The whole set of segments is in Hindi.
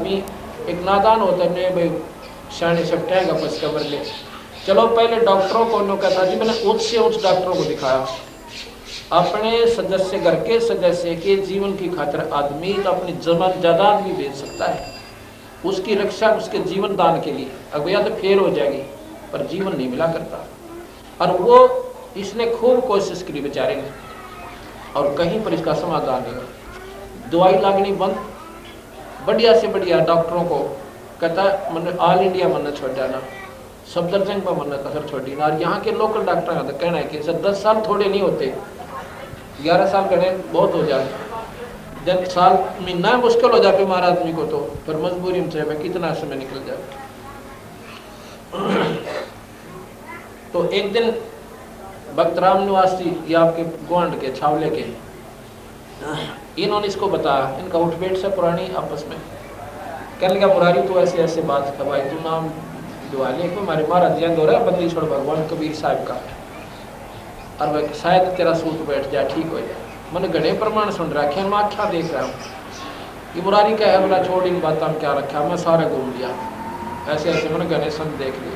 आदमी एक नादान होता है, नहीं भाई शाने सपटेगा बस कबर ले। चलो पहले डॉक्टरों को उन्होंने कहता जी मैंने उच्च से उच्च डॉक्टरों को दिखाया, अपने सदस्य घर के सदस्य के जीवन की खातिर आदमी तो अपनी जमान जायदाद भी बेच सकता है, उसकी रक्षा उसके जीवन दान के लिए। अब या तो फेल हो जाएगी पर जीवन नहीं मिला करता। और वो इसने खूब कोशिश करी बेचारे ने, और कहीं पर इसका समाधान नहीं हुआ। दवाई लागनी बंद, बढ़िया से बढ़िया डॉक्टरों को कहता मैंने ऑल इंडिया मन्ना छोड़ जाना, सफदरजंग पर मन्ना कसर छोड़ी ना। और यहाँ के लोकल डॉक्टर का तो कहना है कि सर 10 साल थोड़े नहीं होते, 11 साल कहने बहुत हो जाए, 10 साल महीना मुश्किल हो जाए हमारा आदमी को, तो फिर मजबूरी में चाहे कितना समय निकल जाए। तो एक दिन भक्त राम निवासी ये आपके गोंड के छावले के, इन्होंने इसको बताया, इनका उठ बैठ से पुरानी आपस में कहने लगा मुरारी तो ऐसे ऐसे बात था भाई, तू नाम दुआ ले को हमारे महाराज जयंत हो रहा है बंदी छोड़ भगवान कबीर साहब का, और वह शायद तेरा सूट बैठ जाए ठीक हो जाए। मैंने घने प्रमाण सुन रखे मैं आख्या देख रहा हूँ कि मुरारी का है बोला छोड़ इन बातों में क्या रखा, मैं सारा घूम लिया ऐसे ऐसे मैंने घने संत देख लिए।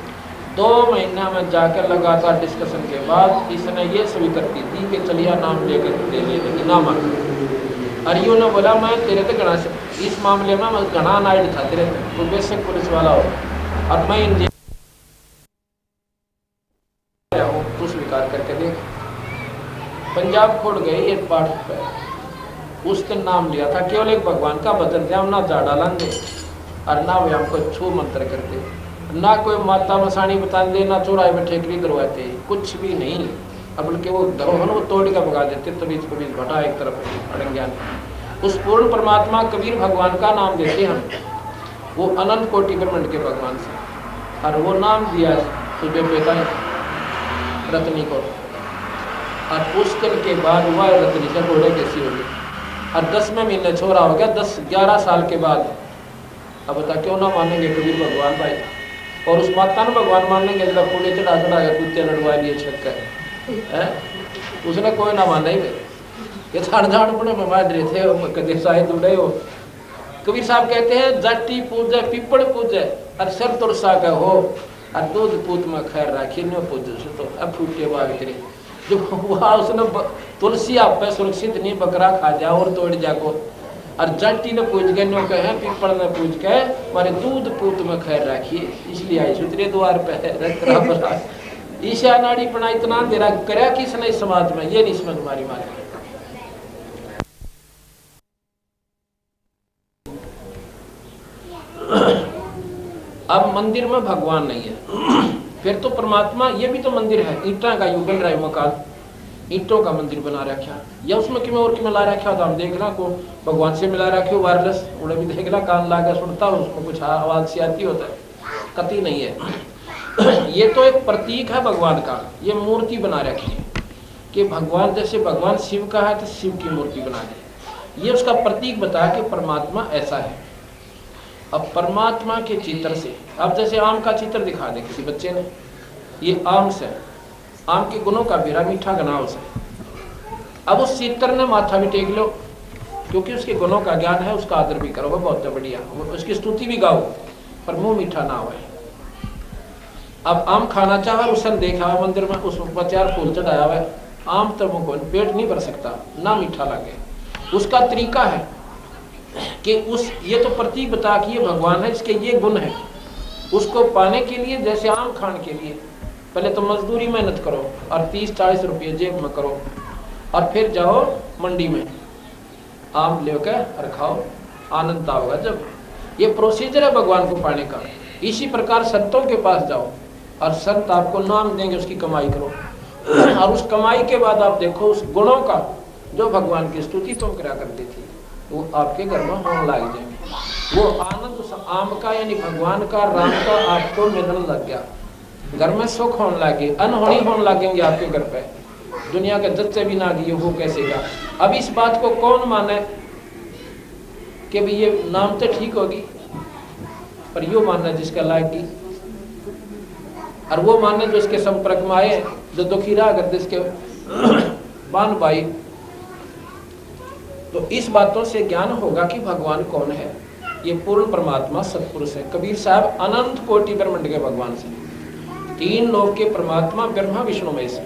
2 महीना में जाकर लगातार डिस्कशन के बाद इसने ये स्वीकृति दी कि चलिए नाम लेकर दे लेने नाम। अरियो ने बोला मैं तेरे तो घना इस मामले में मैं घना नाइड था तेरे, तो बेशक पुलिस वाला हो और मैं इंजीनियर हूँ, तू स्वीकार करके देख। पंजाब खोड़ गए ये पाठ पर, उस दिन नाम लिया था केवल एक भगवान का भजन थे, हम ना जा डालेंगे और ना वे हमको छू मंत्र करते, ना कोई माता मसानी बताते, ना चौराहे में ठेकरी करवाते, कुछ भी नहीं। अब बल्कि वो धरोहर वो तोड़ के भगा देते, तभी घटा एक तरफ अड़ंग्यान। उस पूर्ण परमात्मा कबीर भगवान का नाम देते हम, वो अनंत कोटि ब्रह्मांड के भगवान से, और वो नाम दिया तुझे बेटा रत्नी को। और उस दिन के बाद हुआ रत्नी से घोड़े कैसी होगी, और 10वें महीने छोरा हो गया, 10-11 साल के बाद। अब बता क्यों ना मानेंगे कबीर भगवान भाई, और उस माता ने भगवान मानेंगे जब पूरे चढ़ा के कुत्ते लड़वा लिए छत का है, उसने कोई ना माना ही। ये झाड़ पड़े मादरे थे कदे शायद उड़े हो। कबीर साहब कहते हैं जाटी पूजे पीपड़ पूजे और सर तुरसा का हो, और दूध पूत में खैर राखी न पूजे तो अब फूटे बाग तेरे जो वहाँ उसने तुलसी आप पे सुरक्षित नहीं बकरा खा जा और तोड़ जाको, और जाटी ने पूछ के नो कहे पीपड़ ने पूछ के मारे दूध पूत में खैर राखिए, इसलिए आई सुतरे द्वार पे ईशा नाड़ी पना इतना अंधेरा करया किसने इस समाज में, ये नहीं समझ मारी मारी। अब मंदिर में भगवान नहीं है, फिर तो परमात्मा ये भी तो मंदिर है, ईंटा का युग बन रहा है मकान, ईंटों का मंदिर बना रखा, या उसमें किमें और किमें ला रखा तो हम देख रहा को भगवान से मिला रखे वायरलेस उड़े भी देख रहा, कान लागा सुनता हो उसमें कुछ आवाज सी आती होता है, कति नहीं है। ये तो एक प्रतीक है भगवान का, ये मूर्ति बना रखी है कि भगवान जैसे भगवान शिव का है तो शिव की मूर्ति बना दी, ये उसका प्रतीक बताया कि परमात्मा ऐसा है। अब परमात्मा के चित्र से अब जैसे आम का चित्र दिखा दे किसी बच्चे ने, ये आम से आम के गुणों का बेरा मीठा गनाव से, अब उस चित्र ने माथा भी टेक लो क्योंकि उसके गुणों का ज्ञान है, उसका आदर भी करो, वो बहुत बढ़िया, उसकी स्तुति भी गाओ पर मुंह मीठा ना हो। अब आम खाना चाहे उसने देखा है मंदिर में उस पर 4 फूल चढ़ाया हुआ है, आम तो वो पेट नहीं भर सकता ना मीठा लगे, उसका तरीका है कि उस ये तो प्रतीक बता कि ये भगवान है, इसके ये गुण है। उसको पाने के लिए जैसे आम खाने के लिए पहले तो मजदूरी मेहनत करो और 30-40 रुपये जेब में करो, और फिर जाओ मंडी में आम लेकर और खाओ, आनंद होगा। जब ये प्रोसीजर है भगवान को पाने का, इसी प्रकार संतों के पास जाओ और संत आपको नाम देंगे, उसकी कमाई करो, और उस कमाई के बाद आप देखो उस गुणों का जो भगवान की स्तुति तुम करा करती थी वो आपके घर में होने लग जाएंगे। वो आनंद उस आम का यानी भगवान का राम का आपको मिलने लग गया, घर में सुख होने लगे, अनहोनी होने लगेंगे आपके घर पे, दुनिया के जच्चे भी ना गए वो कैसे का। अब इस बात को कौन माने कि भाई ये नाम तो ठीक होगी, पर यो मानना जिसका लायकी, और वो मानने जो इसके संपर्क में आए, जो दुखी रहा करते इसके बान भाई। तो इस बातों से ज्ञान होगा कि भगवान कौन है। ये पूर्ण परमात्मा सतपुरुष है। कबीर साहब अनंत कोटि ब्रह्मांड के भगवान से, तीन लोक के परमात्मा ब्रह्मा विष्णु महेश,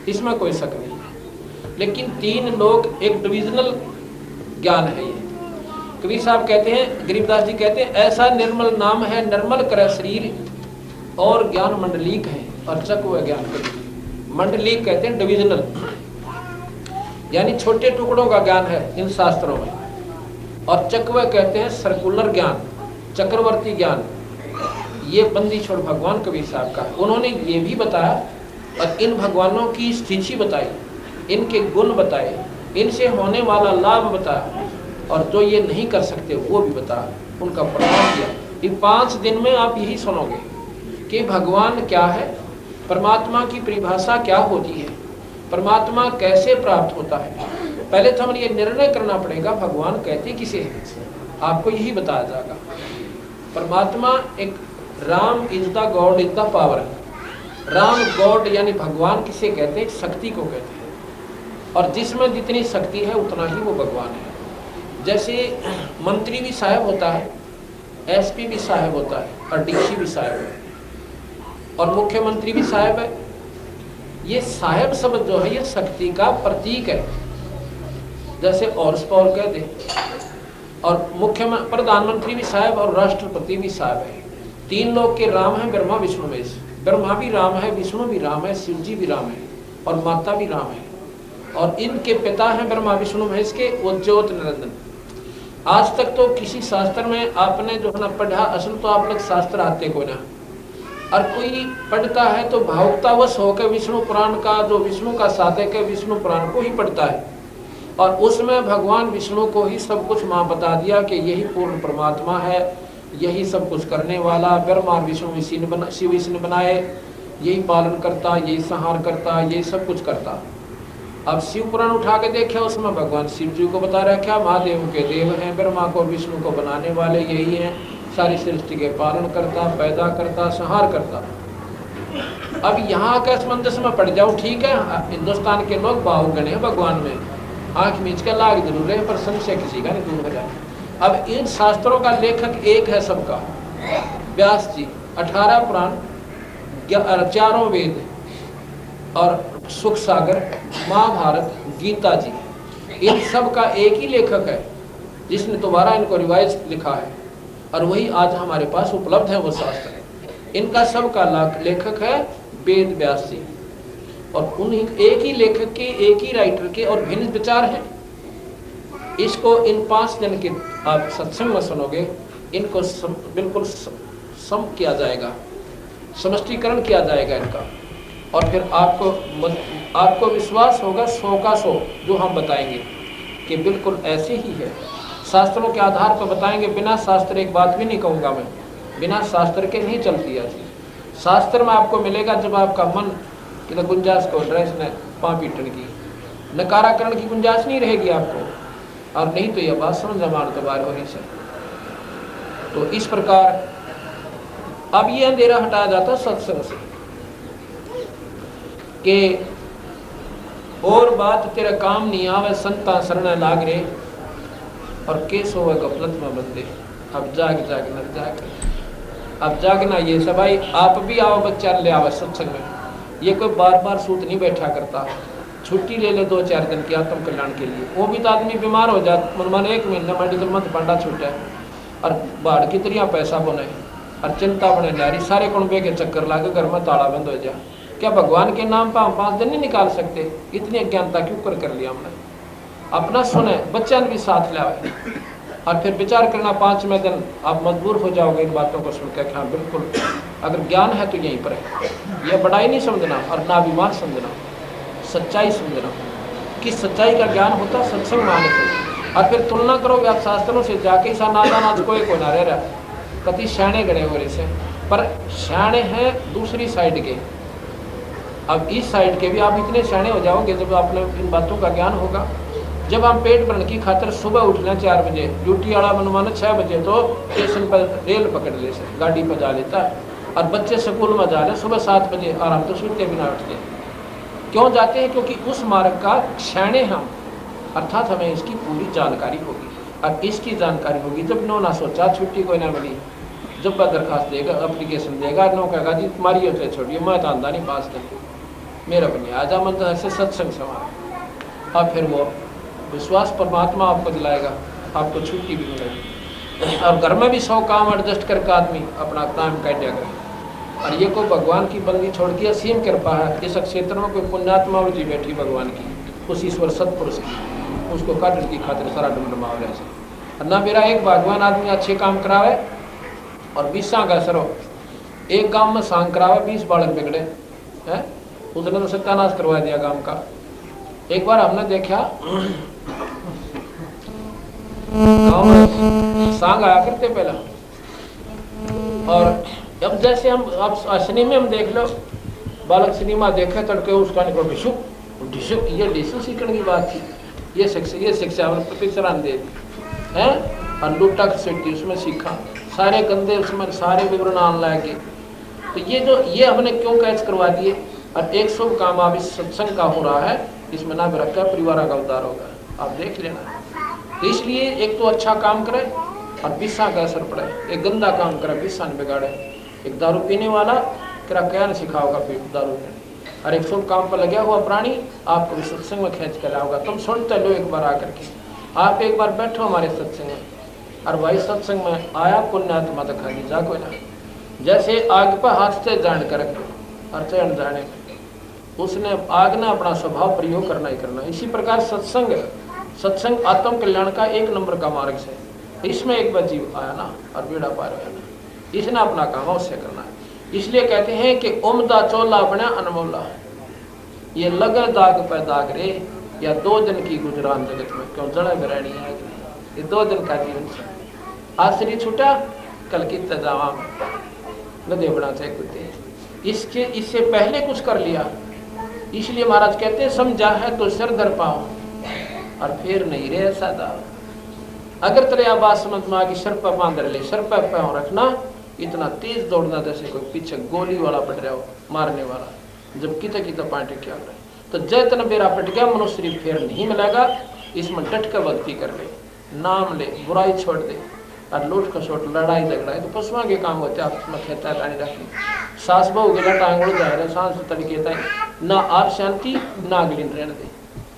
इसमें कोई शक नहीं। लेकिन तीन लोक एक डिविजनल ज्ञान है। ये कबीर साहब कहते हैं, गरीबदास जी कहते हैं, ऐसा निर्मल नाम है निर्मल करे शरीर और ज्ञान मंडलीक है और चक ज्ञान कबीर। मंडलीक कहते हैं डिविजनल, यानी छोटे टुकड़ों का ज्ञान है इन शास्त्रों में, और चकव कहते हैं सर्कुलर ज्ञान, चक्रवर्ती ज्ञान। ये बंदी छोड़ भगवान कबीर साहब का, उन्होंने ये भी बताया और इन भगवानों की स्थिति बताई, इनके गुण बताए, इनसे होने वाला लाभ बताया, और जो ये नहीं कर सकते वो भी बताया, उनका प्रमाण दिया। इन 5 दिन में आप यही सुनोगे कि भगवान क्या है, परमात्मा की परिभाषा क्या होती है, परमात्मा कैसे प्राप्त होता है। पहले तो हमें ये निर्णय करना पड़ेगा भगवान कहते किसे है, आपको यही बताया जाएगा। परमात्मा एक Ram is the God is the power. Ram God यानी भगवान किसे कहते हैं, शक्ति को कहते हैं, और जिसमें जितनी शक्ति है उतना ही वो भगवान है। जैसे मंत्री भी साहब होता है, एसपी भी साहब होता है, और डीसी भी साहब है, और मुख्यमंत्री भी साहब है। ये साहब शब्द जो है ये शक्ति का प्रतीक है, जैसे और स्पॉल कह दे। और प्रधानमंत्री भी साहब और राष्ट्रपति भी साहब है। तीन लोग के राम है, ब्रह्मा विष्णु महेश। ब्रह्मा भी राम है, विष्णु भी राम है, शिव जी भी राम है, और माता भी राम है, और इनके पिता हैं ब्रह्मा विष्णु महेश के वो ज्योत निरंजन। आज तक तो किसी शास्त्र में आपने जो है ना पढ़ा, असल तो आप लोग शास्त्र आते को ना, और कोई पढ़ता है तो भावुकतावश होकर विष्णु पुराण का, जो विष्णु का साधक है, विष्णु पुराण को ही पढ़ता है, और उसमें भगवान विष्णु को ही सब कुछ माँ बता दिया कि यही पूर्ण परमात्मा है, यही सब कुछ करने वाला। ब्रह्मा विष्णु शिव इसी ने बनाए, यही पालन करता, यही संहार करता, यही सब कुछ करता। अब शिव पुराण उठा के देखा, उसमें भगवान शिव जी को बता रखा, महादेव के देव हैं, ब्रह्मा को विष्णु को बनाने वाले यही हैं, सारी सृष्टि के पालन करता, पैदा करता, संहार करता। अब यहाँ का असमंजस में पड़ जाओ, ठीक है, हिंदुस्तान के लोग बाहुगण हैं भगवान में, आंख मींच के लाग जरूर है, पर संशय किसी का नहीं दूर हो जाए। अब इन शास्त्रों का लेखक एक है सबका, व्यास जी। 18 पुराण, 4 वेद और सुख सागर, महाभारत, गीता जी, इन सब का एक ही लेखक है जिसने दोबारा इनको रिवाइज लिखा है, और वही आज हमारे पास उपलब्ध है वो शास्त्र। इनका सबका लेखक है वेद व्यास जी, और उन्हीं एक ही लेखक के, एक ही राइटर के और भिन्न विचार हैं। इसको इन 5 दिन के आप सत्संग में सुनोगे, इनको बिल्कुल सम किया जाएगा, समष्टीकरण किया जाएगा इनका, और फिर आपको विश्वास होगा 100 का 100 जो हम बताएंगे कि बिल्कुल ऐसे ही है। शास्त्रों के आधार पर बताएंगे, बिना शास्त्र एक बात भी नहीं कहूँगा मैं, बिना शास्त्र के नहीं चलती है। शास्त्र में आपको मिलेगा जब आपका मन कि गुंजाइश को ड्रेस ने पाँ पीटन की, नकाराकरण की गुंजाइश नहीं रहेगी आपको, और नहीं तो यह बात समझ जमान तो बाहर होने से। तो इस प्रकार अब ये अंधेरा हटाया जाता सत्संग से कि और बात तेरा काम नहीं आवे, संता शरण लाग रे, और केस होवे गफलत में बंदे। अब जाग न जाग, अब जागना ये सब भाई, आप भी आओ, बच्चा ले आओ सत्संग में। ये कोई बार बार सूत नहीं बैठा करता, छुट्टी ले ले 2-4 दिन की आत्म कल्याण के लिए। वो भी तो आदमी बीमार हो जाता, मन 1 महीना मेडिकल मत पांडा छूटा है, और बाढ़ की तरह पैसा बने और चिंता बने नारी, सारे कुंबे के चक्कर लागे, घर में ताला बंद हो जाए। क्या भगवान के नाम पर हम 5 दिन नहीं निकाल सकते? इतनी अज्ञानता क्यों कर लिया हमने? अपना सुने, बच्चा भी साथ ले आए, और फिर विचार करना 5वें दिन आप मजबूर हो जाओगे इन बातों को सुनकर। हाँ बिल्कुल, अगर ज्ञान है तो यहीं पर है। यह बड़ाई नहीं समझना और ना बीमार समझना, सच्चाई समझना कि सच्चाई का ज्ञान होता सत्संग में आने से। और फिर तुलना करोगे आप शास्त्रों से, जाके सा नादान आज कोई को ना रह रहा, कति श्याणे गणे हो रहे से, पर श्याणे हैं दूसरी साइड के। अब इस साइड के भी आप इतने श्याणे हो जाओगे जब आपने इन बातों का ज्ञान होगा। जब हम पेट भरने की खातर सुबह उठना 4 बजे, ड्यूटी वाला मनमाना 6 बजे तो स्टेशन पर रेल पकड़ ले से गाड़ी पर जा लेता है, और बच्चे स्कूल में जा रहे सुबह 7 बजे, और हम तो सोते बिना उठते। क्यों जाते हैं? क्योंकि उस मार्ग का क्षणे हम, अर्थात हमें इसकी पूरी जानकारी होगी। अब इसकी जानकारी होगी। जब नो ना सोचा, छुट्टी कोई ना मिली, जब वह दरखास्त देगा, एप्लीकेशन देगा, नो कहेगा जी तुम्हारी होते छोड़िए, मैं तो आंदा नहीं पास कर, मेरा बनी आजा मन तो ऐसे सत्संग समा। अब फिर वो विश्वास परमात्मा आपको दिलाएगा, आपको छुट्टी भी मिलेगी। और घर में भी 100 काम एडजस्ट करके आदमी अपना काम काट जाएगा। और ये कोई भगवान की बंदी छोड़ के असीम कृपा है। इस क्षेत्र में कोई पुण्यात्मा जी बैठी भगवान की, उस ईश्वर सतपुरुष की, उसको काटने की खातिर सारा डमडमाव रहे। ना मेरा एक भगवान आदमी अच्छे काम करावे और 20 का असर हो। एक गांव में सांग करावे, 20 बालक बिगड़े हैं, उसने तो सत्यानाश करवा दिया गांव का। एक बार हमने देखा गांव में सांग आया करते पहला, और अब जैसे हम अब सिनेमा में देख लो, बालक सिनेमा देखे तड़के उसका निकलो ढिशुक ढिशुक, ये ढिशु सीखने की बात थी। ये शिक्षा पिक्चर दे दी है, और लूटा खसेटी उसमें सीखा, सारे गंदे उसमें सारे विवरण आने लगे। तो ये हमने क्यों कैच करवा दिए। और 100 काम अब इस सत्संग का हो रहा है, इसमें ना रखा परिवार का उद्धार होगा, आप देख लेना। तो इसलिए एक तो अच्छा काम करे और 20 का असर पड़े। एक गंदा काम करे 20 न बिगाड़े। एक दारू पीने वाला तेरा क्या न सिखाओगा फिर दारू पीने, और एक शुभ काम पर लगा हुआ प्राणी आपको भी सत्संग में खींच कर लाओगा। तुम सुनते लो एक बार आकर के, आप एक बार बैठो हमारे सत्संग में, और भाई सत्संग में आया पुण्यात्मा तो खाली जा कोई ना। जैसे आग पर हाथ से जान कर और चढ़ जाने में उसने आग ने अपना स्वभाव प्रयोग करना ही करना। इसी प्रकार सत्संग आत्म कल्याण का 1 नंबर का मार्ग है। इसमें एक बार जीव आया ना और बेड़ा पार हो ना, इसने अपना काम अवश्य करना है। इसलिए कहते हैं कि उमदा चोला बना अनमोला, ये लगे दाग पे दाग रे, या 2 दिन की गुजरान जगत में क्यों जड़ा बिरानी है। ये 2 दिन का जीवन से आज शरीर छूटा, कल की तजावा नदे बना चाहे कुत्ते। इससे पहले कुछ कर लिया। इसलिए महाराज कहते हैं समझा है तो सिर धर पाओ और फिर नहीं रे सादा। अगर तेरे बात समझ में आ गई, सर पर बांध ले, सर पर पाँव रखना, इतना तेज दौड़ना जैसे कोई पीछे गोली वाला पड़ रहा हो, मारने वाला, जब किता पार्टी क्या करे। तो जैतना बेरा पट गया, मनुष्य शरीर फिर नहीं मिलेगा। इसमें डट कर भक्ति कर ले, नाम ले, बुराई छोड़ दे, और लूट खसोट लड़ाई झगड़ा तो पशुओं के काम होते हैं। आप खेता पानी रखी सास बहु गिला टांगड़ जा रहे सांस तरीके तय ना, आप शांति ना अगली रहने दे।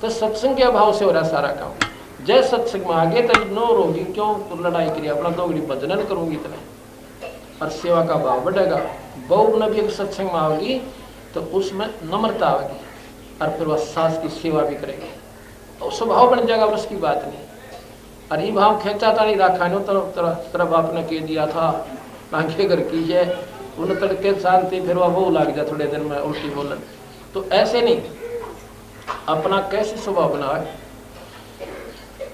तो सत्संग के अभाव से हो रहा सारा काम। जय सत्संग में आगे तब नो रोगी, क्यों तो लड़ाई करिए, अपना 2 घड़ी भजन करूंगी इतने, और सेवा का भाव बढ़ेगा। बहु न भी एक सत्संग में आओगी तो उसमें नम्रता आएगी, और फिर वह सास की सेवा भी करेगी, और स्वभाव बन जाएगा, उसकी बात नहीं। और ये भाव खेचा था नहीं रखा नो तरफ आपने कह दिया था आंखें घर की है, उन तड़के शांति, फिर वह वो लग जाए थोड़े दिन में उल्टी बोलन। तो ऐसे नहीं, अपना कैसे स्वभाव बना है।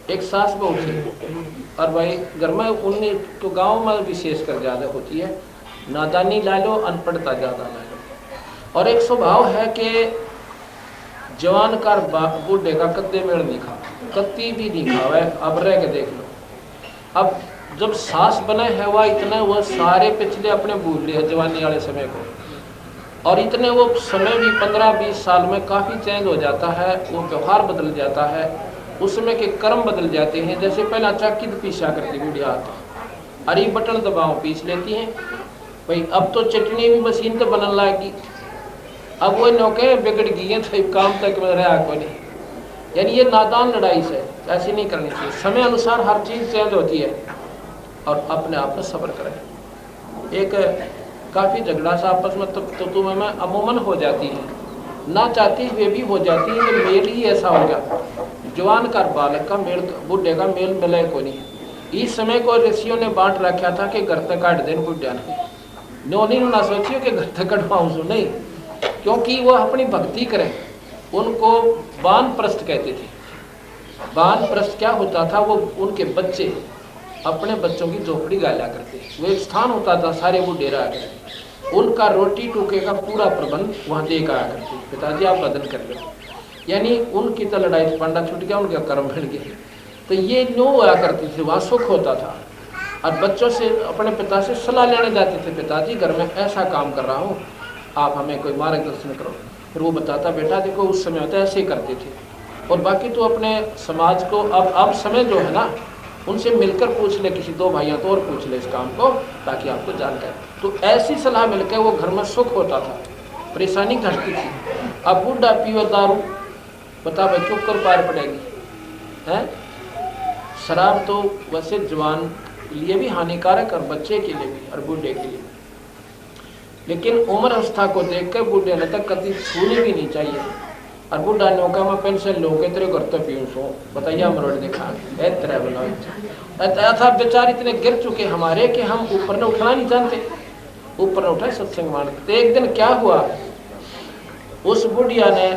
एक सास बहू थी, और भाई घर में उन्हें तो गांव में विशेष कर ज़्यादा होती है, नादानी ला लो, अनपढ़ता ज़्यादा ला लो। और एक स्वभाव है कि जवान का बूढ़े का कद्दे मेड़ नहीं खा, कत्ती भी नहीं खावा है। अब रह के देख लो, अब जब सास बने है वह इतने वो सारे पिछले अपने भूल लिए जवानी वाले समय को, और इतने वो समय भी 15-20 साल में काफ़ी चेंज हो जाता है, वो व्यवहार बदल जाता है, उसमें के कर्म बदल जाते हैं। जैसे पहला चक्की पीसा करती बुढ़िया था, अरे बटन दबाओ पीस लेती हैं भाई। अब तो चटनी भी मशीन तो बनने लगी, अब वो नौके बिगड़ गई है, तो काम तक में रहा को नहीं। यानी ये नादान लड़ाई से ऐसी नहीं करनी चाहिए। समय अनुसार हर चीज़ चेंज होती है, और अपने आप में सब्र करें। एक काफ़ी झगड़ा सा आपस में तो तुम्हें में अमूमन हो जाती है, ना चाहती वे भी हो जाती है। तो मेल ही ऐसा हो गया, जवान का बालक का मेल, बुढ़े का मेल मिले को नहीं। इस समय को ऋषियों ने बांट रखा था कि घर तक काट देन बुढ़िया ने, नो नहीं ना सोचियो कि घर तक कटवाऊँ सो नहीं, क्योंकि वह अपनी भक्ति करें। उनको वानप्रस्थ कहते थे। वानप्रस्थ क्या होता था, वो उनके बच्चे अपने बच्चों की झोपड़ी गाला करते, वो एक स्थान होता था, सारे वो डेरा करते, उनका रोटी टूके का पूरा प्रबंध वहाँ दे कर आया करते। पिताजी आप बदन कर लो, यानी उनकी तो लड़ाई पंडा छूट गया, उनके कर्म बढ़ गए। तो ये नो हुआ करती थी, वहाँ सुख होता था। और बच्चों से अपने पिता से सलाह लेने जाते थे, पिताजी घर में ऐसा काम कर रहा हूँ, आप हमें कोई मार्गदर्शन करो। फिर वो बताता, बेटा देखो उस समय होता है ऐसे ही करते थे, और बाकी तो अपने समाज को अब समय जो है ना, उनसे मिलकर पूछ ले, किसी दो भाइयों तो और पूछ ले इस काम को, ताकि आपको जानकारी। तो ऐसी सलाह मिलकर वो घर में सुख होता था, परेशानी घटती थी। अब बूढ़ा पीवे दारू, बता भाई चुप कर पार पड़ेगी है। शराब तो वैसे जवान के लिए भी हानिकारक और बच्चे के लिए भी और बूढ़े के लिए, लेकिन उम्र अवस्था को देखकर बूढ़े ने तक कभी छूनी भी नहीं चाहिए। और बूढ़ा ने कहा मैं पेंशन लो के तेरे घर तो पीऊँ सो, बताइए मरोड़ देखा तरह बोला था। बेचारे इतने गिर चुके हमारे कि हम ऊपर ने उठना नहीं जानते, ऊपर ने उठाए सत्संग मानते। एक दिन क्या हुआ, उस बुढ़िया ने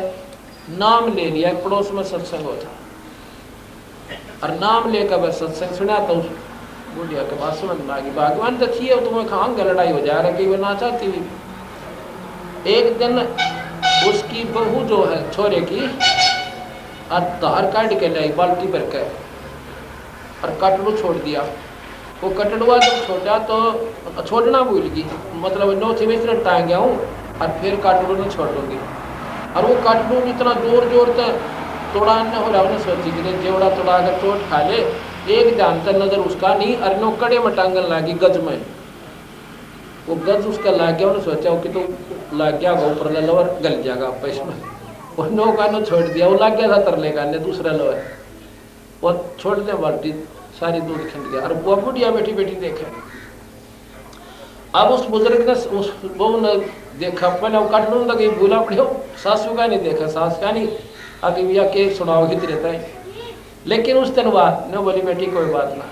नाम ले लिया, पड़ोस में सत्संग होता और नाम लेकर वह सत्संग सुना। तो उस बुढ़िया के पास समझ में आ गई भगवान तो थी, तुम्हें खांगे लड़ाई हो जा रही वो ना चाहती हुई। एक दिन उसकी बहू जो है छोरे की धार काट के लाई बाल्टी भर के और कटड़ू छोड़ दिया। वो कटड़ुआ जब छोड़ा तो छोड़ना भूल गई, मतलब नो थी मैं इतना टांग गया हूँ और फिर कटड़ू नहीं छोड़ दूंगी। और वो कटड़ू इतना जोर जोर से तोड़ा न हो रहा, उन्हें सोची कि जेवड़ा तोड़ा अगर चोट खा ले, एक ध्यान तक नजर उसका नहीं और नो कड़े में टांगन लागी गज में, वो गज उसका लाग गया। उन्हें सोचा कि तो लाग गया होगा ऊपर लोअर गल जाएगा आप इसमें, और नो का नो छोड़ दिया। वो लाग गया था तरले का ने दूसरा लोअर, वो छोड़ दिया बाल्टी सारी दूध खिंड गया। और वो बुढ़िया बैठी बैठी देखे। अब उस बुजुर्ग ने उस बहू ने देखा, पहले वो काट लूँ लगी भूला पड़े, सासू का नहीं देखा, सास का नहीं आगे भैया के सुनाओ हित रहता है। लेकिन उस दिन बात न बोली बेटी कोई बात ना,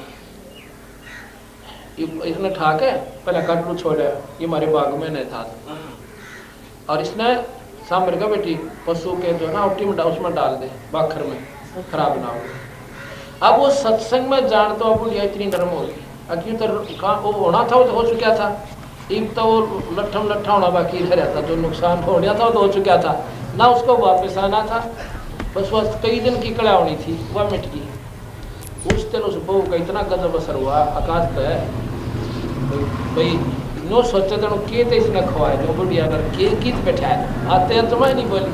इसने ठाक है पहले कटरू छोड़ा, ये हमारे बाग में नहीं था। और इसने सांबर का बेटी पशु के जो ना उट्टी में उसमें डाल दे बाखर में, खराब ना हो। अब वो सत्संग में जान तो अब इतनी नरम हो गई, क्यों तो वो होना था वो तो हो चुका था। एक तो वो लट्ठम लट्ठा होना बाकी रह रहा था, जो नुकसान होना था वो तो हो चुका था ना, उसको वापस आना था। बस वह कई दिन की कड़ा होनी थी, वह मिट गई। उस दिन उस बहू का इतना गजब असर हुआ आकाश पे भाई, नो सोचे तो के तो इसने खवाए जो बुढ़िया कर के कित बैठाए आते हैं तुम्हें नहीं बोली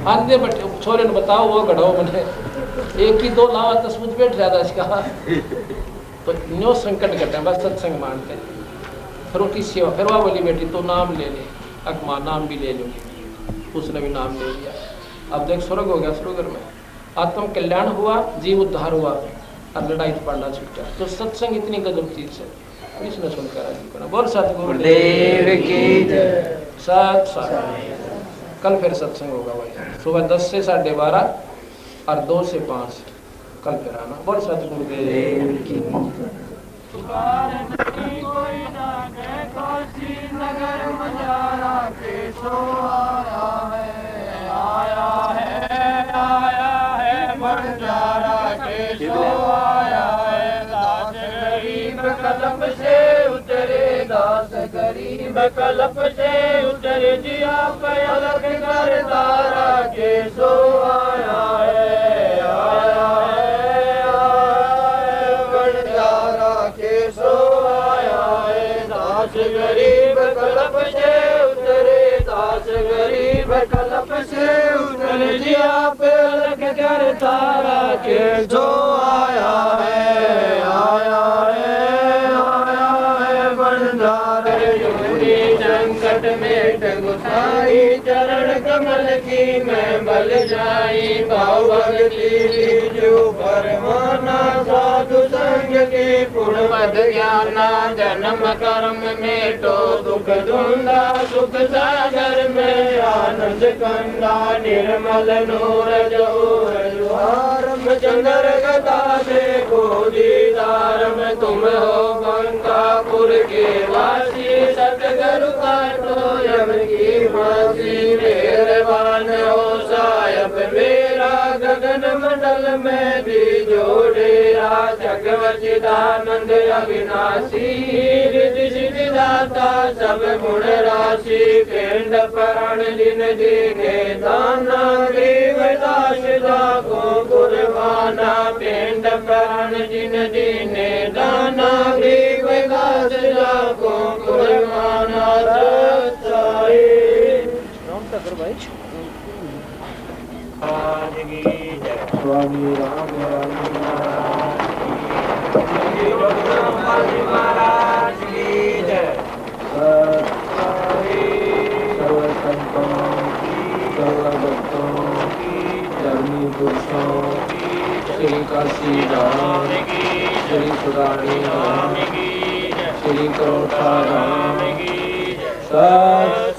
आंधे बैठे छोरे ने बताओ वो गढ़ो मैंने एक ही दो लावा तस्वीर बैठ रहा था इसका। तो नो संकट घटे बस सत्संग मानते। फिर उनकी सेवा, फिर वह बोली बेटी तो नाम ले ले, अकमा नाम भी ले लूँगी। उसने भी नाम ले लिया। अब देख स्वर्ग हो गया, स्वर्ग में आत्म कल्याण हुआ, जीव उद्धार हुआ और लड़ाई पड़ना छूटा। तो सत्संग इतनी गजब चीज है, इसने सुनकर आगे करना। बोल सतगुरुदेव की जय। सत कल फिर सत्संग होगा भाई, सुबह 10 से 12:30 और 2 से 5 कल फिर आना। बोल सतगुरुदेव की कलप से उतरे दास गरीब, कलप से उतरे जिया पलक कर तारा के सो आया है, आया है बंजारा के सो आया है। दास गरीब कलप से उतरे, दास गरीब कलप से उतरे जिया पलक कर तारा के सो आया है, आया संकट में गुसाई चरण कमल की मैं बल जाई। भाव भक्ति जो परमाना साधु संग की पुण्य मद ज्ञाना। जन्म कर्म में तो दुख धुंधा, सुख सागर में आनंद कंदा। निर्मल नूर जोहारम चंद्र गदा देखो दीदार में तुम हो गंगापुर के वासी। सतगुरु का तो यम की फांसी, मेहरबान हो साहिब मेरा गगन मंडल में दी जोड़ेरा। जगवचिदानंद अविनाशी, रिद्धि सिद्धि दाता सब गुण राशि। पिंड प्राण जिन दीने दाना, गरीब दास जाको कुर्बाना। पिंड प्राण जिन दीने दाना, गरीब दास जाको कुर्बाना। सच्चाई स्वामी राम महाराज की जय। सर्व संतों की, सर्व भक्तों की, धर्मी पुरुषों की, श्री काशी धाम की, श्री सुरानी धाम की, श्री करोटा धाम की सत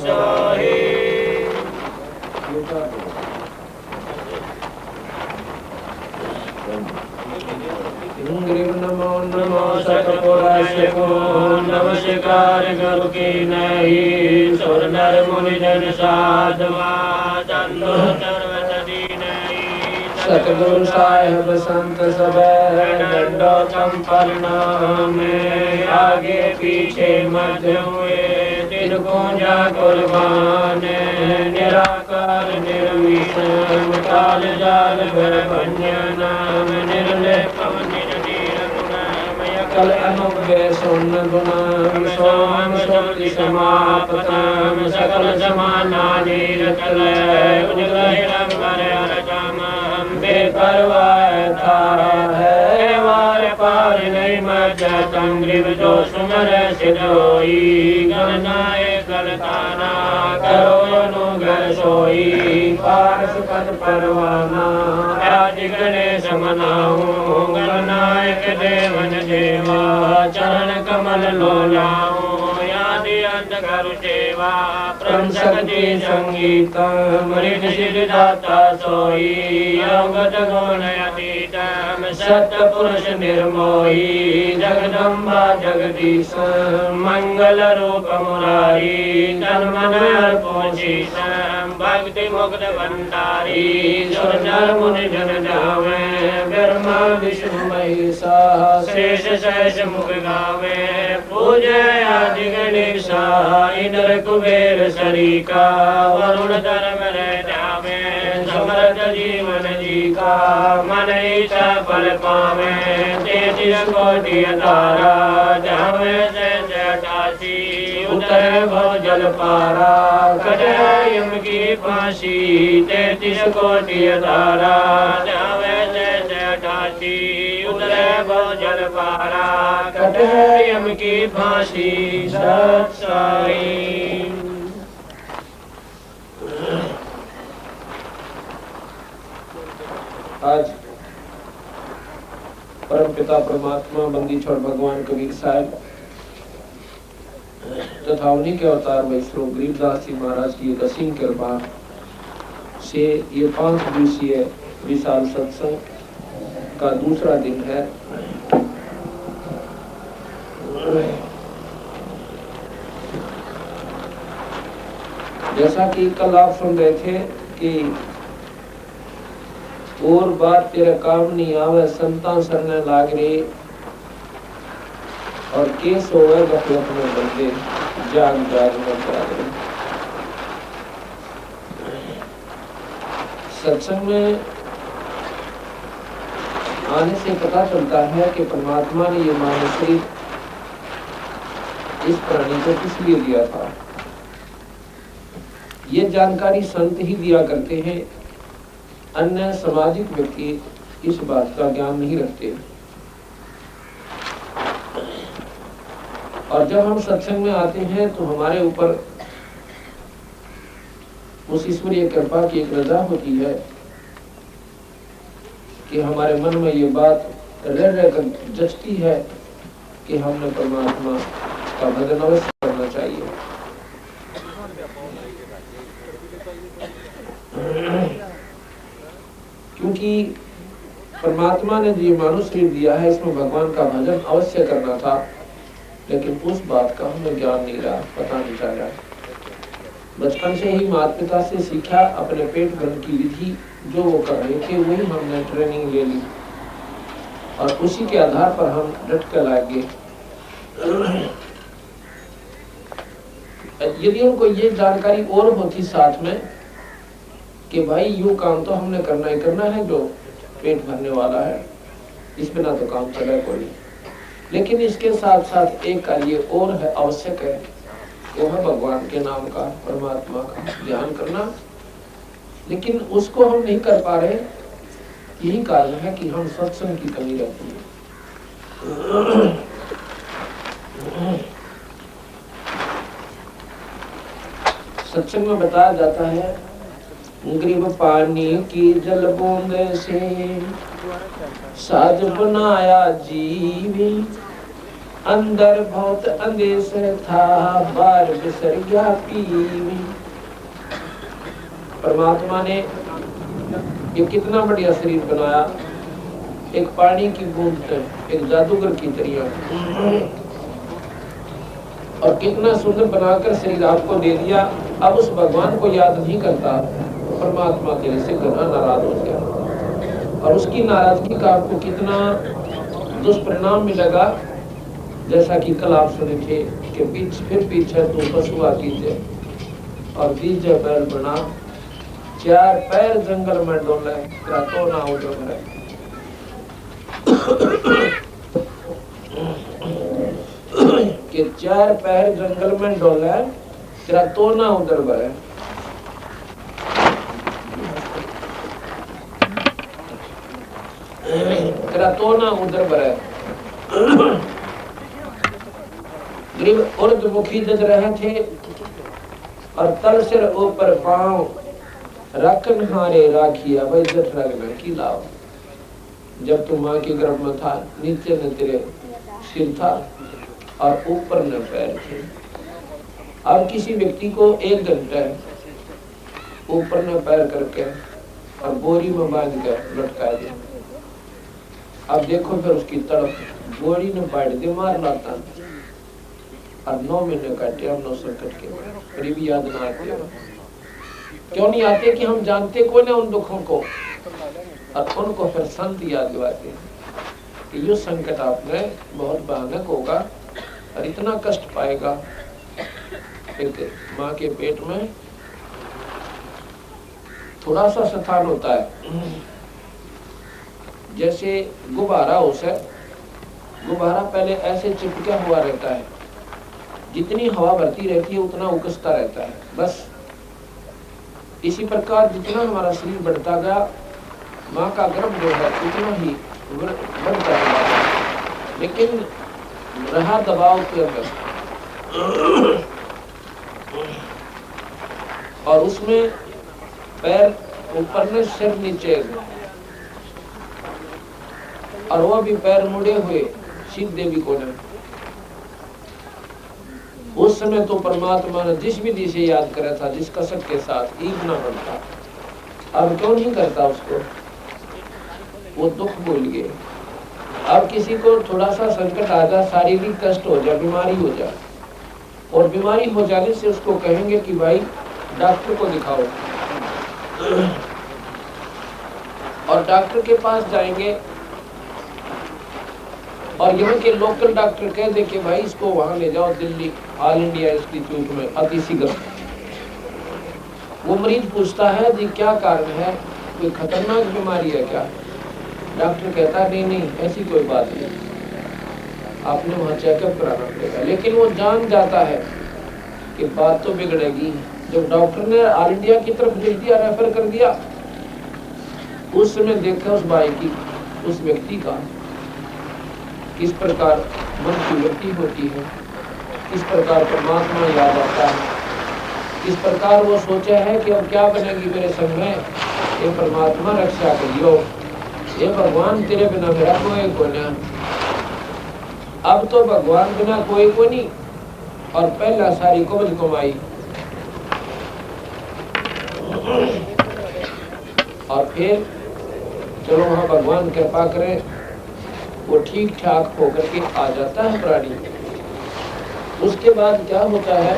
नमो नमो सतपुरुषो नमस्कार गुरु की नहीं सुर नर मुनि जन साधवा चंदो सर्वसदी नहीं सतगुरु साहेब संत सब दंडो संपन्ना में आगे पीछे मध्य हुए तिनको जा कुर्बान निराकार निर्विषम काल जाल भय नाम निर्लेपम कल अनुव्यय सोन्न गुणाम सोम सोति समापतम सकल समानानि रचलय उजलहिरम मरयरजामम बेपरवाह था है वार पार नहीं मज्जतम ग्रीव जो सुमर सिद्धोई गणनाए कलताना करो अनुग्रह सोई पारस पद परवाना आज गणेश मनाऊं गणनायक देवन देवा चरण कमल लोलाऊं यादि अंत करु सेवा परम शक्ति संगीतम मृत सिद्धाता सोई अवगत गुण अतीतम सत्य पुरुष निर्मोही जगदम्बा जगदीश मंगल रूप मुरारी तन मन अर्पोषितम भक्ति मुक्त भंडारी सुर नर मुनि जन जावे ब्रह्मा विष्णु महेशा शेष सहस मुख गावे पूजय आदि गणेशा इंद्र कुबेर सरीका वरुण धर्म जावे समर्थ जीवन जी का मन इच्छा फल पावे तेतीस कोटि तारा जावे से जटासी उतर भव जल पारा कटे यम की फांसी तेतीस कोटि तारा जावे से जटासी उतरे भव जल पारा कटे यम की फांसी सत साई। आज परम पिता परमात्मा बंदीछोड़ भगवान कबीर साहब तथा उन्हीं के अवतार वैष्णव गरीबदास जी महाराज की एक असीम कृपा से ये 5 दिवसीय विशाल सत्संग का दूसरा दिन है। जैसा कि कल आप सुन रहे थे कि और बात तेरे काम नहीं आवे संता सरने लाग रे और केस होवे गफलत में बंदे जाग जाग में जाग रे। सत्संग में आने से पता चलता है कि परमात्मा ने ये मानव शरीर इस प्राणी को किस लिए दिया था। ये जानकारी संत ही दिया करते हैं, अन्य सामाजिक व्यक्ति इस बात का ज्ञान नहीं रखते। और जब हम सत्संग में आते हैं तो हमारे ऊपर उस ईश्वरीय कृपा की एक रजा होती है कि हमारे मन में ये बात रह रहकर जचती है कि हमने परमात्मा का भजन अवश्य करना चाहिए। क्योंकि परमात्मा ने जो मानव शरीर दिया है इसमें भगवान का भजन अवश्य करना था, लेकिन उस बात का हमें ज्ञान नहीं रहा, पता नहीं चला। बचपन से ही माता पिता से सीखा, अपने पेट भरने की विधि जो वो कर रहे थे वही हमने ट्रेनिंग ले ली और उसी के आधार पर हम डट कर लागे। यदि उनको ये जानकारी और होती साथ में कि भाई यो काम तो हमने करना ही करना है जो पेट भरने वाला है, इस बिना तो काम चले कोई। लेकिन इसके साथ साथ एक कार्य और है, आवश्यक है, वो है भगवान के नाम का, परमात्मा का ध्यान करना। लेकिन उसको हम नहीं कर पा रहे, यही कारण है कि हम सत्संग की कमी रहती है। सत्संग में बताया जाता है, ग्रीब पानी की जल बूंद से साज बनाया जीवी, अंदर बहुत अंदेश था बार बिसर गया पीवी। परमात्मा ने ये कितना बढ़िया शरीर बनाया, एक पानी की बूंद, एक जादूगर की तरह, और कितना सुंदर बनाकर शरीर आपको दे दिया। अब उस भगवान को याद नहीं करता, परमात्मा तेरे से घना नाराज हो गया, और उसकी नाराजगी का आपको कितना दुष्परिणाम मिलेगा। जैसा कि कल आप सुने थे कि पीछे तो पशु आती थे और दीजे बैल बना, चार पैर जंगल में डोले, तो ना उधर है। कि चार पैर जंगल में डोले, तेरा तो ना उधर बरे। तेरा तो ना उधर बरे। गरीब उर्दमुखी जज रहे थे और तल सिर ऊपर पांव रखन हारे राखिया, भाई जट रखना की लाभ। जब तू माँ के गर्भ में था, नीचे न तेरे सिर था और ऊपर न पैर थे। अब किसी व्यक्ति को 1 घंटे ऊपर न पैर करके और बोरी में बांध कर लटका दे, अब देखो फिर उसकी तड़प, बोरी ने बांट दे मार लाता, और 9 महीने काटे हम 9 संकट के, करीब याद ना आते। क्यों नहीं आते? कि हम जानते को ना उन दुखों को, और उनको फिर संत याद दिलाते हैं कि ये संकट आपने बहुत भयानक होगा और इतना कष्ट पाएगा। एक माँ के पेट में थोड़ा सा स्थान होता है, जैसे गुब्बारा उसे, गुब्बारा पहले ऐसे चिपका हुआ रहता है, जितनी हवा भरती रहती है उतना उकसता रहता है। बस इसी प्रकार जितना हमारा शरीर बढ़ता गया, माँ का गर्भ जो है उतना ही बढ़ जाएगा, लेकिन रहा दबाव के अंदर। और उसमें पैर ऊपर में, सिर नीचे, और वो भी पैर मुड़े हुए सीधे भी कोने। उस समय तो परमात्मा ने जिस विधि से याद करा था, जिस कसक के साथ, ईद ना बनता। अब क्यों नहीं करता उसको? वो दुख भूल गए। अब किसी को थोड़ा सा संकट आ जाए, शारीरिक कष्ट हो जाए, बीमारी हो जाए, और बीमारी हो जाने से उसको कहेंगे कि भाई डॉक्टर को दिखाओ, और डॉक्टर के पास जाएंगे और यहाँ के लोकल डॉक्टर कह दे कि भाई इसको वहां ले जाओ दिल्ली ऑल इंडिया इंस्टीट्यूट में अति शीघ्र। वो मरीज पूछता है जी क्या कारण है, कोई खतरनाक बीमारी है क्या? डॉक्टर कहता है नहीं नहीं ऐसी कोई बात नहीं, आपने वहाँ चेकअप कराना पड़ेगा। लेकिन वो जान जाता है कि बात तो बिगड़ेगी। जब डॉक्टर ने ऑल इंडिया की तरफ भेज दिया, रेफर कर दिया, उस समय देखा उस भाई की, उस व्यक्ति का किस प्रकार मन की वृत्ति होती है, किस प्रकार परमात्मा याद आता है, किस प्रकार वो सोचा है कि अब क्या बनेगी मेरे संग में। ये परमात्मा रक्षा करियो, ये भगवान तेरे बिना मेरा कोई को नहीं। अब तो भगवान बिना कोई को नहीं, और पहला सारी कबज कमाई, और फिर चलो वहाँ भगवान कृपा करे, वो ठीक ठाक होकर के आ जाता है प्राणी। उसके बाद क्या होता है,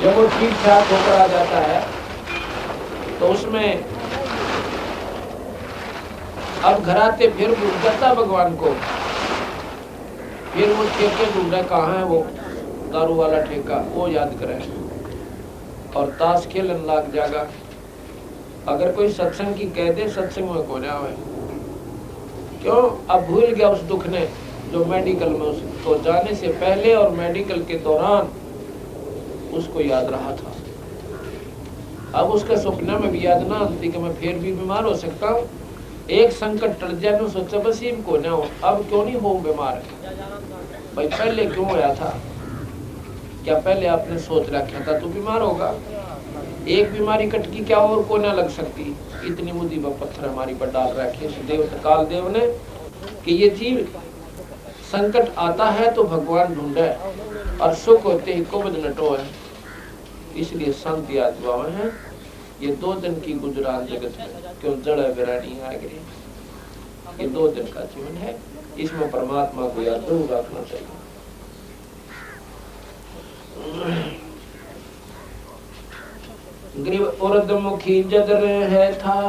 जब वो ठीक ठाक होकर आ जाता है तो उसमें अब घर आते फिर भूल जाता भगवान को। फिर वो ठेके ढूंढे, कहाँ है वो दारू वाला ठेका, वो याद करे और ताश खेलन लग जाएगा। अगर कोई सत्संग की कह दे, सत्संग में को जावे, क्यों? अब भूल गया उस दुख ने जो मेडिकल में उसको जाने से पहले और मेडिकल के दौरान उसको याद रहा था। अब उसके सपने में भी याद ना आती कि मैं फिर भी बीमार हो सकता हूँ, एक संकट टल जाए तो सोचा बस ये को ना हो, अब क्यों नहीं हो बीमार। भाई पहले क्यों होया था? क्या पहले आपने सोच रखा था तो बीमार होगा? एक बीमारी कटकी क्या और को ना लग सकती? इतनी मुसीबत पत्थर हमारी पर डाल रखे देव काल देव ने कि ये जीव संकट आता है तो भगवान ढूंढे और सुख होते ही कुबद नटो है। इसलिए शांति आत्मा है। ये 2 दिन की गुजरात जगत में क्यों जड़ बिरानी आ गई। ये 2 दिन का जीवन है, इसमें परमात्मा को याद जरूर रखना चाहिए। ग्रीव उर्दमुखी जदर है था,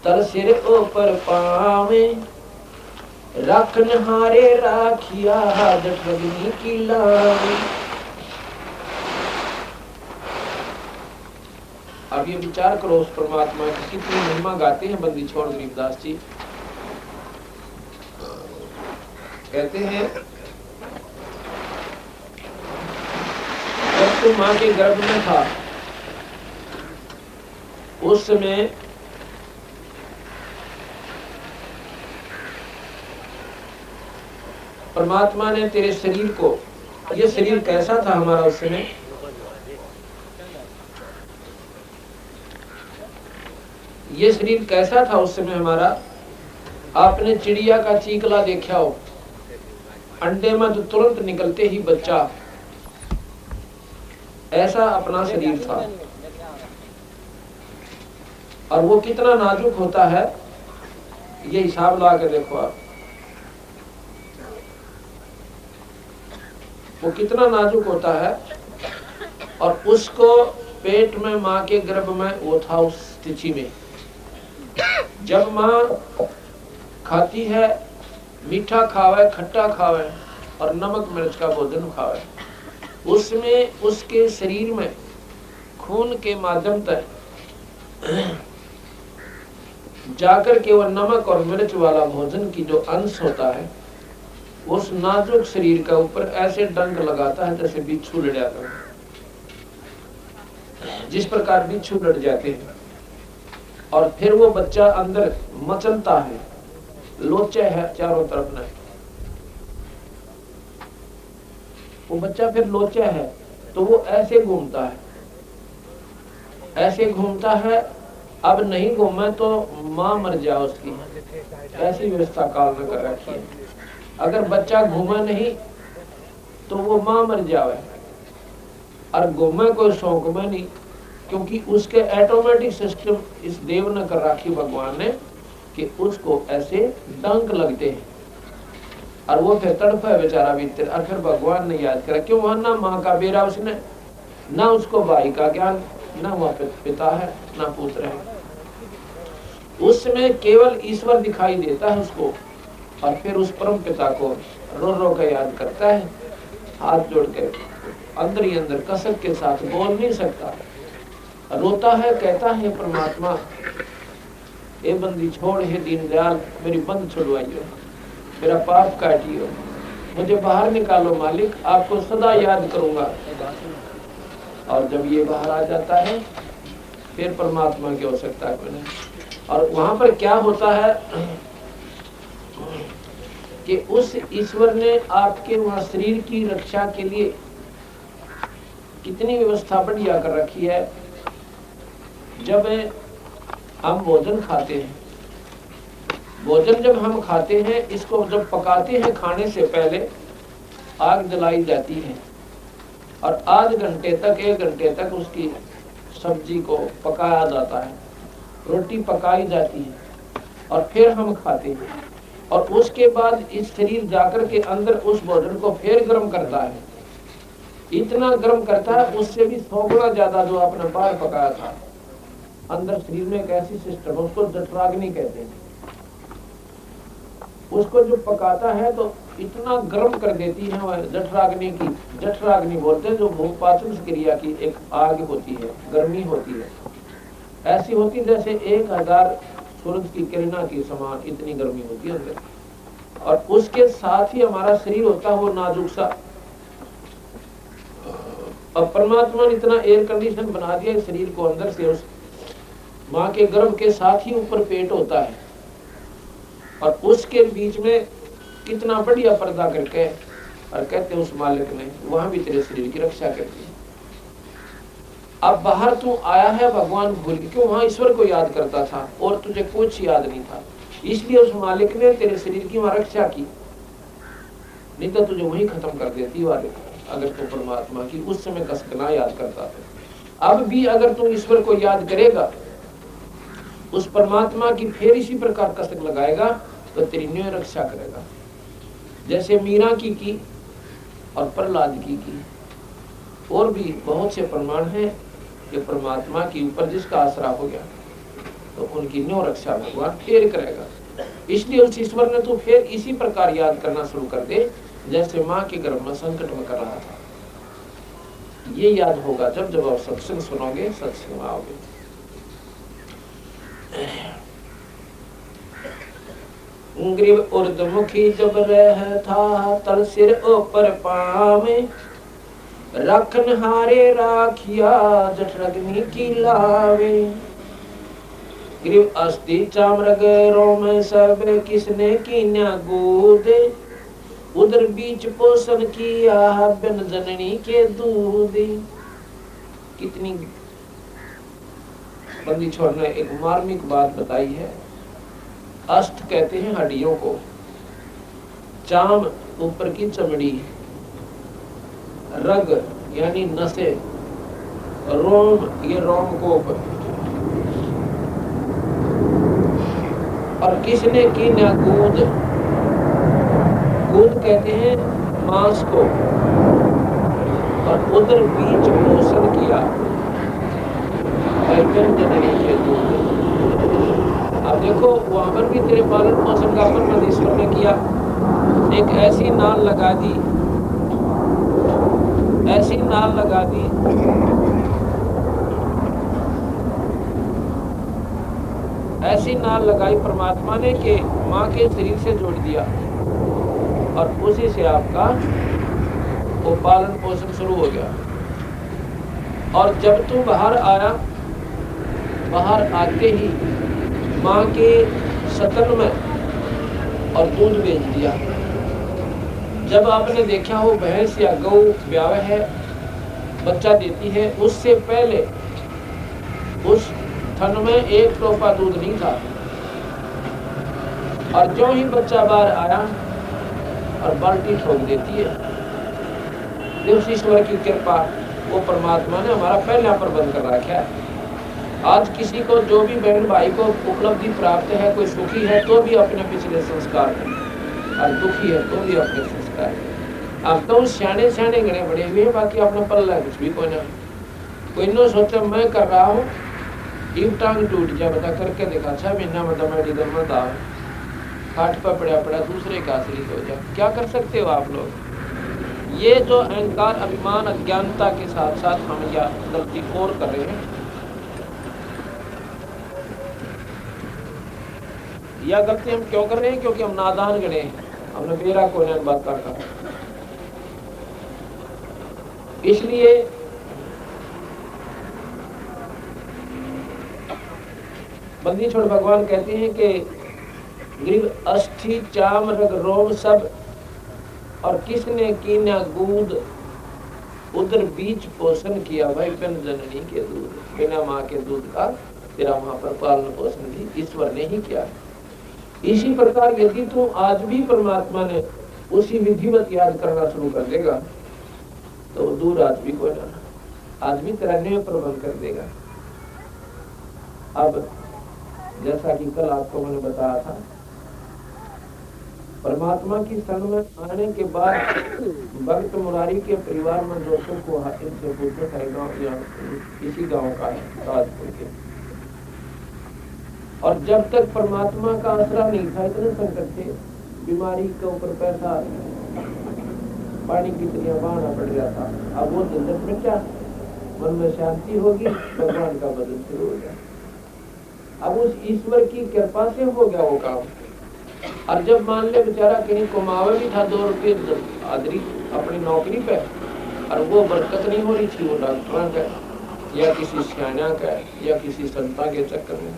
तर सिर ऊपर पावे, राखन हारे राखिया जठरग्नि की लावे। अब ये विचार करो उस परमात्मा की कितनी महिमा गाते हैं बंदी छोड़ गरीबदास जी। कहते हैं जब तू मां के गर्भ में था उस समय परमात्मा ने तेरे शरीर को, ये शरीर कैसा था हमारा उस समय? ये शरीर कैसा था उस समय हमारा? आपने चिड़िया का चीकला देखा हो, अंडे में तो तुरंत निकलते ही बच्चा, ऐसा अपना शरीर था। और वो कितना नाजुक होता है ये हिसाब लगा के देखो आप, वो कितना नाजुक होता है। और उसको पेट में मां के गर्भ में वो था उस स्थिति में। जब मां खाती है, मीठा खावे, खट्टा खावे और नमक मिर्च का भोजन खावे, उसमें उसके शरीर में खून के माध्यम तक जाकर के वो नमक और मिर्च वाला भोजन की जो अंश होता है उस नाजुक शरीर का ऊपर ऐसे डंक लगाता है जैसे बिच्छू लड़ जाता है। जिस प्रकार बिच्छू लड़ जाते हैं और फिर वो बच्चा अंदर मचलता है, लोचे है चारों तरफ में, वो बच्चा फिर लोचा है तो वो ऐसे घूमता है, ऐसे घूमता है। अब नहीं घूमे तो मां मर जाए उसकी, ऐसी व्यवस्था काल में कर रखी है। अगर बच्चा घूमा नहीं तो वो मां मर जावे, और घूमे कोई शौक में नहीं, क्योंकि उसके ऑटोमेटिक सिस्टम इस देव ने कर रखी भगवान ने कि उसको ऐसे डंक लगते हैं और वो फिर तड़प है बेचारा भीतर। और फिर भगवान ने याद करा क्यों वहां ना माँ का बेरा उसने, ना उसको भाई का ज्ञान, ना वहां पिता है ना पुत्र है। उसमें केवल ईश्वर दिखाई देता है उसको, और फिर उस परम पिता को रो रो कर याद करता है, हाथ जोड़ के अंदर ही अंदर कसक के साथ, बोल नहीं सकता, रोता है, कहता है परमात्मा ए बंदी छोड़, हे दीन दयाल मेरी बंद छुड़वाइयो, मेरा पाप काटियो, मुझे बाहर निकालो मालिक, आपको सदा याद करूंगा। और जब ये बाहर आ जाता है फिर परमात्मा की आवश्यकता कोई नहीं। और वहां पर क्या होता है कि उस ईश्वर ने आपके वहां शरीर की रक्षा के लिए कितनी व्यवस्था बढ़िया कर रखी है। जब हम भोजन खाते हैं, भोजन जब हम खाते हैं, इसको जब पकाते हैं खाने से पहले आग जलाई जाती है और आध घंटे तक 1 घंटे तक उसकी सब्जी को पकाया जाता है, रोटी पकाई जाती है और फिर हम खाते हैं। और उसके बाद इस शरीर जाकर के अंदर उस भोजन को फिर गर्म करता है, इतना गर्म करता है उससे भी 100 गुना ज्यादा जो आपने बाहर पकाया था। अंदर शरीर में एक ऐसी सिस्टम, उसको जठराग्नि कहते हैं, उसको जो पकाता है तो इतना गर्म कर देती है वह जठराग्नि की, जठराग्नि बोलते हैं जो भूपाचन क्रिया की एक आग होती है, गर्मी होती है, ऐसी होती है जैसे 1000 सूरज की किरणा की समान इतनी गर्मी होती है अंदर। और उसके साथ ही हमारा शरीर होता है वो नाजुक सा। अब परमात्मा ने इतना एयर कंडीशन बना दिया शरीर को अंदर से, उस माँ के गर्भ के साथ ही ऊपर पेट होता है और उसके बीच में कितना बढ़िया पर्दा करके, और कहते उस मालिक ने वहां भी तेरे शरीर की रक्षा कर दी। अब बाहर तू आया है भगवान भूल के, क्यों? वहां ईश्वर को याद करता था और तुझे कुछ याद नहीं था, इसलिए उस मालिक ने तेरे शरीर की वहां रक्षा की, नहीं तो तुझे वही खत्म कर देती वाले अगर तू परमात्मा की उस समय कसक ना याद करता था। अब भी अगर तू ईश्वर को याद करेगा, उस परमात्मा की फिर इसी प्रकार कसक लगाएगा तो तेरी न्याय रक्षा करेगा। जैसे मीरा की और प्रहलाद की और भी बहुत से प्रमाण हैं कि परमात्मा के ऊपर जिसका आसरा हो गया तो उनकी न्याय रक्षा भगवान फिर करेगा। इसलिए उस ईश्वर ने तो फिर इसी प्रकार याद करना शुरू कर दे जैसे माँ के गर्भ में संकट में कर रहा था। ये याद होगा जब जब आप सत्संग सुनोगे, सत्संग में आओगे। ग्रीव उर्दमुखी जब रह था तल सिर ऊपर पावे, रखन हारे राखिया जठरग्नि की लावे। ग्रीव अस्थि चामरग रोम सब किसने कीन्या गोदे, उधर बीच पोषण किया बिन जननी के दूध। कितनी बंदी छोड़ ने एक मार्मिक बात बताई है। अष्ट कहते हैं हड्डियों को, चाम ऊपर की चमड़ी, रग यानी नसें, रोम ये रोमकोप, और किसने की ना गूद, गूद कहते हैं मांस को, और उधर बीच पोषण किया के दूध। अब देखो वहां पर भी तेरे पालन पोषण का अपन ईश्वर ने किया। एक ऐसी नाल लगा दी, ऐसी नाल लगा दी ऐसी नाल लगाई परमात्मा ने कि माँ के शरीर से जोड़ दिया और उसी से आपका वो पालन पोषण शुरू हो गया। और जब तू बाहर आया, बाहर आते ही माँ के सतन में और दूध बेच दिया। जब आपने देखा हो भैंस या गौ ब्याह है, बच्चा देती है, उससे पहले उस थन में एक टोपा दूध नहीं था, और जो ही बच्चा बाहर आया और बाल्टी ठोक देती है। उस ईश्वर की कृपा, वो परमात्मा ने हमारा पहला प्रबंध कर रखा है। आज किसी को जो भी बहन भाई को उपलब्धि प्राप्त है, कोई सुखी है तो भी अपने पिछले संस्कार है, और दुखी है तो भी अपने संस्कार है। अब तो सियाने सियाने गणे बड़े हुए, बाकी अपना पल्ला कुछ भी कोई ना। कोई नो सोचा मैं कर रहा हूँ, एक टांग टूट जाए बता करके देखा, 6 महीना में मेडिकल में था, खाट पर पड़ा पड़ा दूसरे का आश्रित हो जाए। क्या कर सकते हो आप लोग? ये जो अहंकार, अभिमान, अज्ञानता के साथ साथ हम यह गलती और कर रहे हैं। यह गलती हम क्यों कर रहे हैं? क्योंकि हम नादान गणे हैं, हमने मेरा कोई बात करता। इसलिए बंदी छोड़ भगवान कहते हैं कि ग्रीव अस्थि चाम रग रोम सब, और किसने कीन्या गूद, उधर बीच पोषण किया भाई बिन जननी के दूध। बिना माँ के दूध का तेरा वहां पर पालन पोषण भी ईश्वर ने ही किया। इसी प्रकार यदि तू आज भी परमात्मा ने उसी विधिवत याद करना शुरू कर देगा तो दूर आज भी कोई ना, आज भी तेरा न्याय प्रबंध कर देगा। अब जैसा कि कल आपको मैंने बताया था, परमात्मा की शरण में आने के बाद भक्त मुरारी के परिवार में जो सुख हुआ, इनसे पूछो है गाँव या इसी गाँव का है, ताजपुर के। और जब तक परमात्मा का आसरा नहीं था, इतने संकट थे, बीमारी के ऊपर पैसा, पानी की तरह बहाना पड़ गया था। अब वो झंझट में क्या, मन में शांति होगी, भगवान का बदल शुरू हो गया। अब उस ईश्वर की कृपा से हो गया वो काम। और जब मान ले बेचारा कहीं कमावे भी था 2 रुपये आदरी अपनी नौकरी पे, और वो बरकत नहीं हो रही थी, वो डॉक्टर या किसी सियाना का या किसी संता के चक्कर में।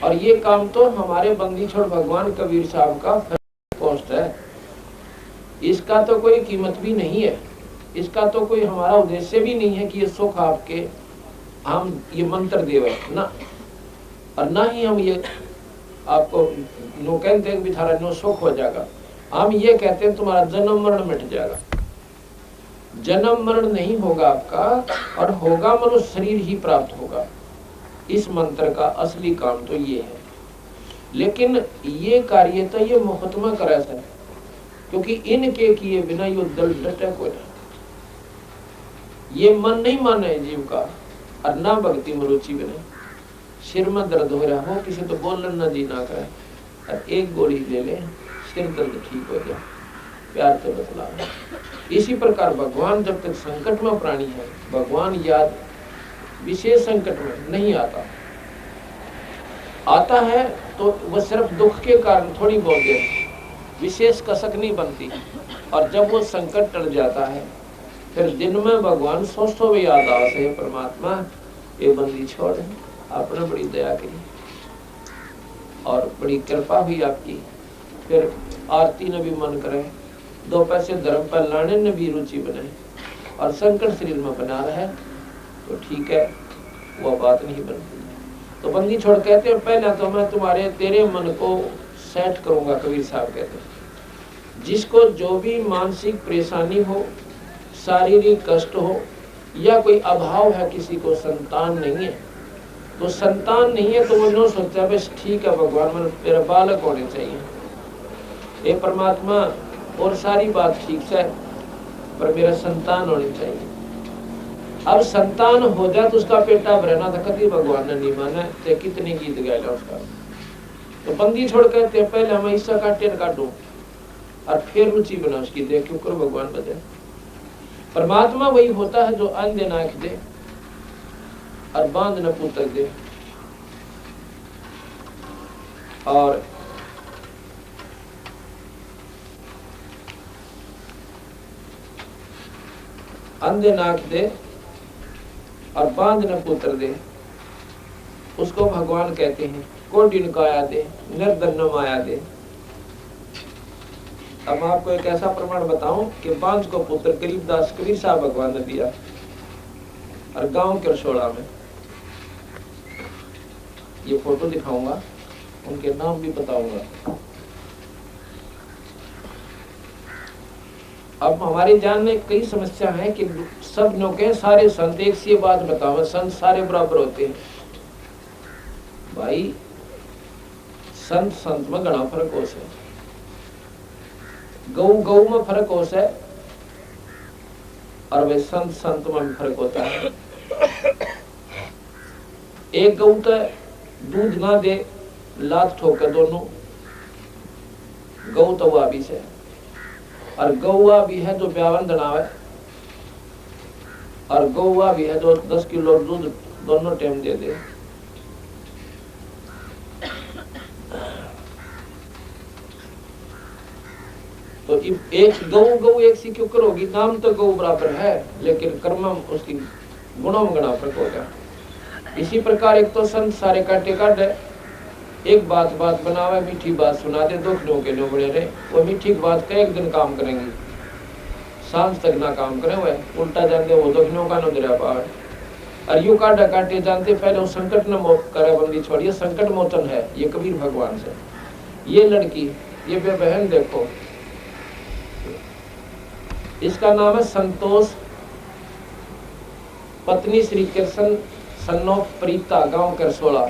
और ये काम तो हमारे बंदी छोड़ भगवान कबीर साहब का पोस्ट है, इसका तो कोई कीमत भी नहीं है, इसका तो कोई हमारा उद्देश्य भी नहीं है कि ये सुख आपके हम ये मंत्र देवे ना, और ना ही हम ये आपको नो कहते हैं कि थारा नो सुख हो जाएगा। हम ये कहते हैं तुम्हारा जन्म मरण मिट जाएगा। जन्म मरण नहीं होगा आपका, और होगा मनुष्य शरीर ही प्राप्त होगा। इस मंत्र का असली काम तो ये है। लेकिन ये कार्य तो ये महात्मा करे है, क्योंकि इनके किए बिना यो दल डटे कोई ना। ये मन नहीं माने जीव का, और ना भक्ति में रुचि बने। सिर में दर्द हो रहा हो, किसी तो बोलन ना जी ना करे, और एक गोली ले ले, सिर दर्द ठीक हो जाए, प्यार से बतला। इसी प्रकार भगवान जब तक संकट में प्राणी है, भगवान याद विशेष संकट में नहीं आता। आता है तो वह सिर्फ दुख के कारण थोड़ी बहुत देर विशेष कसक नहीं बनती, और जब वो संकट टल जाता है फिर दिन में भगवान सोचो भी याद आ से परमात्मा ये बंदी छोड़, आपने बड़ी दया की और बड़ी कृपा हुई आपकी। फिर आरती ने भी मन करे, 2 पैसे धर्म पर लाने ने भी रुचि बने, और संकट शरीर में बना रहे तो ठीक है, वो बात नहीं बनती। तो बंदी छोड़ कहते हैं पहले तो मैं तुम्हारे तेरे मन को सेट करूंगा। कबीर साहब कहते हैं जिसको जो भी मानसिक परेशानी हो, शारीरिक कष्ट हो, या कोई अभाव है, किसी को संतान नहीं है, तो संतान नहीं है तो वो न सोचता बस ठीक है भगवान मेरा बालक होने चाहिए, ये परमात्मा और सारी बात ठीक से, पर मेरा संतान होनी चाहिए। अब संतान हो जाए तो उसका पेटा भरना था, कभी भगवान ने नहीं माना, ते कितने गीत गाया उसका। तो बंदी छोड़ कहते पहले हम ईसा का टेर काटू और फिर रुचि बना उसकी, देख क्यों कर भगवान बदले। परमात्मा वही होता है जो अंधे नाक दे और बांध न पुत्र दे, और अंधे नाक दे और बांध न पुत्र दे, उसको भगवान कहते हैं। कोडिन काया दे, निर्धन माया दे। अब मैं आपको एक ऐसा प्रमाण बताऊं कि बांझ को पुत्र गरीबदास कबीर साहब भगवान ने दिया, और गांव के रसोड़ा में ये फोटो दिखाऊंगा, उनके नाम भी बताऊंगा। अब हमारे जान में कई समस्या है कि सब लोग के सारे संत एक सी बात बताओ, संत सारे बराबर होते हैं। भाई संत संत में घना फर्क हो से, गौ गौ में फर्क हो से, और वे संत संत में भी फर्क होता है। एक गौ तो दूध ना दे, लात ठोके दोनों, गौ तो वह भी से, और गौवा भी है जो ब्यावन दनावे, और गौवा भी है जो 10 किलो दूध दोनों टाइम दे दे। तो एक गौ एक सी क्यों करोगी, नाम तो गौ बराबर है, लेकिन कर्म उसकी गुणों में गणा फर्क होगा। इसी प्रकार एक तो संत सारे काटे काटे, एक बात बात बनावे, मीठी बात सुना दे, दुखनों के लिए बड़े रहे, वो मीठी बात का एक दिन काम करेंगे, सांझ तक ना काम करे, वह उल्टा जानते वो दुखनों का न दरिया पावे। और यू काटा काटे जानते पहले वो संकट न करे बंदी छोड़िए, संकट मोचन है ये कबीर भगवान से। ये लड़की, ये बहन देखो, इसका नाम है संतोष, पत्नी श्री कृष्ण सन्नो प्रीता, गांव करसोला।